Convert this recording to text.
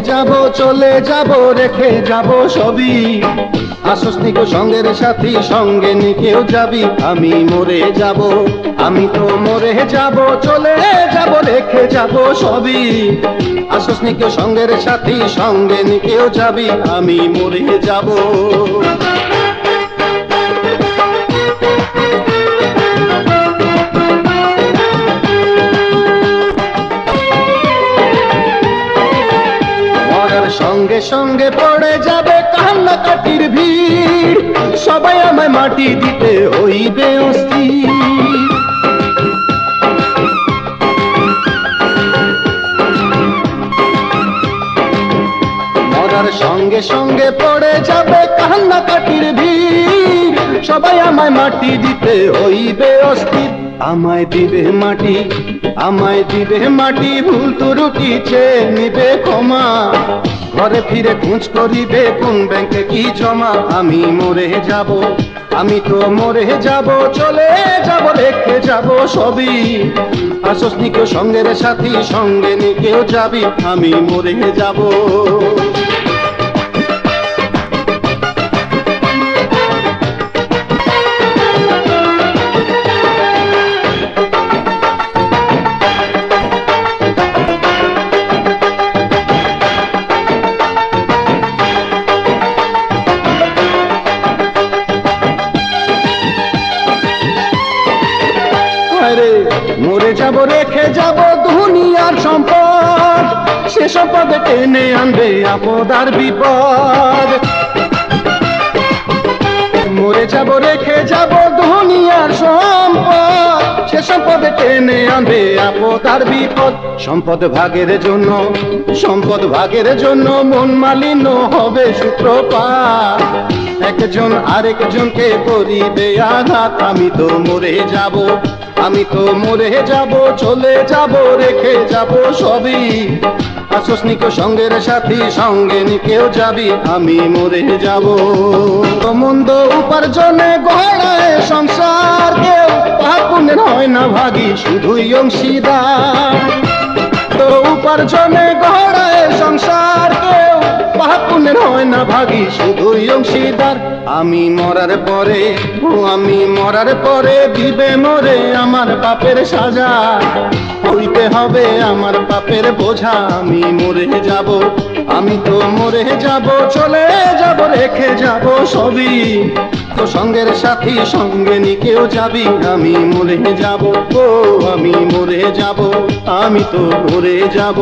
যাব চলে যাব রেখে যাব সবই, আসস নিকো সঙ্গের সাথী সঙ্গে নিকেও যাবি, আমি মরে যাব, আমি তো মরে যাব, চলে যাব রেখে যাব সবই, আসস নিকো সঙ্গের সাথী সঙ্গে নিকেও যাবি, আমি মরে যাব। সঙ্গে সঙ্গে পড়ে যাবে কান্নাকাটির ভিড়, সবাই আমায় মাটি দিতে হইবে অস্থির। মরার সঙ্গে সঙ্গে পড়ে যাবে কান্নাকাটির ভিড়, সবাই আমায় মাটি দিতে হইবে অস্থির। আমায় দিবে মাটি, আমায় দিবে মাটি, ভুল ত্রুটি চেয়ে নিবে ক্ষমা, ঘরে ফিরে খোঁজ করিবে কোন ব্যাংকে কি জমা, আমি মরে যাব, আমি তো মরে যাব, চলে যাব রেখে যাব সবই, আসস নিকো সঙ্গের সাথী সঙ্গে নিকেও যাবি, আমি মরে যাব। মরে যাব রেখে যাব দুনিয়ার সম্পদ, সে সম্পদ টেনে আনবে আপদ আর বিপদ। মরে যাব রেখে যাব দুনিয়ার সম্পদ, সে সম্পদ টেনে আনবে আপদ আর বিপদ। সম্পদ ভাগের জন্য, সম্পদ ভাগের জন্য মন মালিন্য হবে সূত্রপাত, একজন আরেকজনকে করিবে আঘাত, আমি তো মরে যাব, আমি তো মরে যাব, চলে যাব রেখে যাব সবই, আসস নিকো সঙ্গের সাথী সঙ্গে নিকেও যাবি, আমি মরে যাব। মন্দ উপার্জনে গড়ায় সংসার, কেউ পাপ পুণ্যের হয় না ভাগী, শুধুই অংশীদার। তো উপার্জনে গড়ায় সংসার, কেউ পাপ পুণ্যের হয় না ভাগী, শুধুই অংশীদার। আমি মরার পরে, ও আমি মরার পরে দিবে মরে আমার পাপের সাজা, হইতে হবে আমার পাপের বোঝা, আমি মরে যাব, আমি তো মরে যাব, চলে যাব রেখে যাব সবই, তো সঙ্গের সাথী সঙ্গে নিকেও যাবি, আমি মরে যাব, ও আমি মরে যাব, আমি তো মরে যাব।